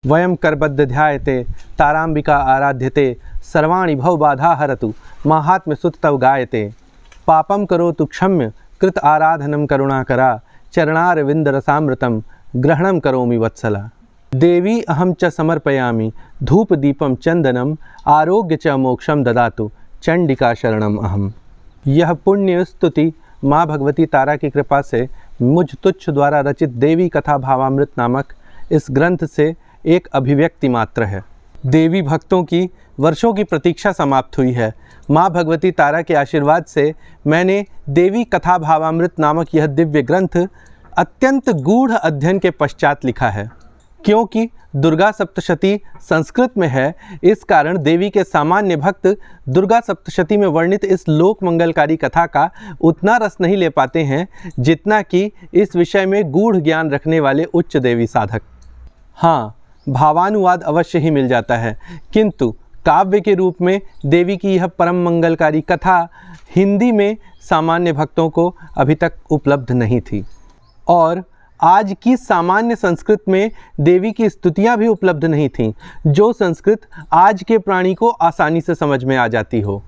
वयं करबद्ध ध्यायते तारांबिका आराध्यते सर्वाणि भवबाधा हरतु माहात्म्य सुत तव गायते। पापम करोतु क्षम्य कृत आराधनम करुणाकरा चरणारविंद रसामृतम ग्रहणम करोमि वत्सला। देवी अहम च समर्पयामि धूप दीपम चंदनम आरोग्य च मोक्षम ददातु चंडिका शरणम अहम। यह पुण्य स्तुति माँ भगवती तारा की कृपा से मुझ तुच्छ द्वारा रचित देवी कथा भावामृत नामक इस ग्रंथ से एक अभिव्यक्ति मात्र है। देवी भक्तों की वर्षों की प्रतीक्षा समाप्त हुई है। माँ भगवती तारा के आशीर्वाद से मैंने देवी कथा भावामृत नामक यह दिव्य ग्रंथ अत्यंत गूढ़ अध्ययन के पश्चात लिखा है। क्योंकि दुर्गा सप्तशती संस्कृत में है, इस कारण देवी के सामान्य भक्त दुर्गा सप्तशती में वर्णित इस लोक मंगलकारी कथा का उतना रस नहीं ले पाते हैं जितना कि इस विषय में गूढ़ ज्ञान रखने वाले उच्च देवी साधक। हाँ, भावानुवाद अवश्य ही मिल जाता है, किंतु काव्य के रूप में देवी की यह परम मंगलकारी कथा हिंदी में सामान्य भक्तों को अभी तक उपलब्ध नहीं थी। और आज की सामान्य संस्कृत में देवी की स्तुतियाँ भी उपलब्ध नहीं थीं, जो संस्कृत आज के प्राणी को आसानी से समझ में आ जाती हो।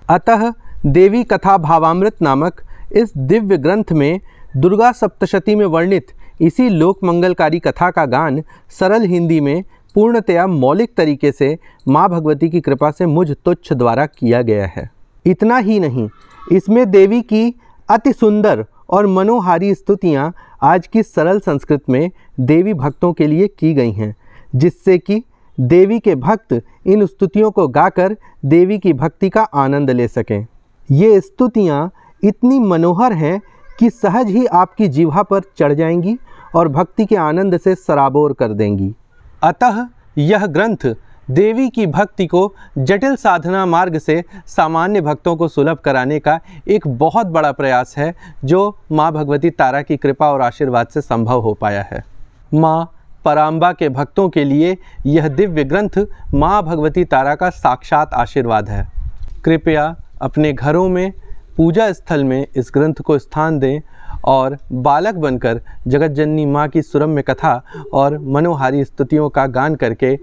अतः देवी कथा भावामृत नामक इस दिव्य ग्रंथ में दुर्गा सप्तशती में वर्णित इसी लोक मंगलकारी कथा का गान सरल हिंदी में पूर्णतया मौलिक तरीके से माँ भगवती की कृपा से मुझ तुच्छ द्वारा किया गया है। इतना ही नहीं, इसमें देवी की अति सुंदर और मनोहारी स्तुतियाँ आज की सरल संस्कृत में देवी भक्तों के लिए की गई हैं, जिससे कि देवी के भक्त इन स्तुतियों को गाकर देवी की भक्ति का आनंद ले सकें। ये स्तुतियाँ इतनी मनोहर हैं कि सहज ही आपकी जिह्वा पर चढ़ जाएंगी और भक्ति के आनंद से सराबोर कर देंगी। अतः यह ग्रंथ देवी की भक्ति को जटिल साधना मार्ग से सामान्य भक्तों को सुलभ कराने का एक बहुत बड़ा प्रयास है, जो माँ भगवती तारा की कृपा और आशीर्वाद से संभव हो पाया है। माँ पराम्बा के भक्तों के लिए यह दिव्य ग्रंथ माँ भगवती तारा का साक्षात आशीर्वाद है। कृपया अपने घरों में, पूजा स्थल में इस ग्रंथ को स्थान दें और बालक बनकर जगत जननी माँ की सुरम्य कथा और मनोहारी स्तुतियों का गान करके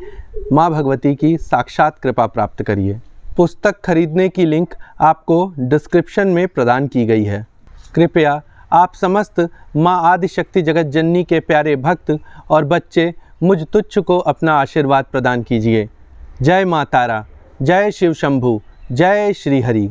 माँ भगवती की साक्षात कृपा प्राप्त करिए। पुस्तक खरीदने की लिंक आपको डिस्क्रिप्शन में प्रदान की गई है। कृपया आप समस्त माँ आदिशक्ति जगत जननी के प्यारे भक्त और बच्चे मुझ तुच्छ को अपना आशीर्वाद प्रदान कीजिए। जय माँ तारा, जय शिव शंभु, जय श्री हरि।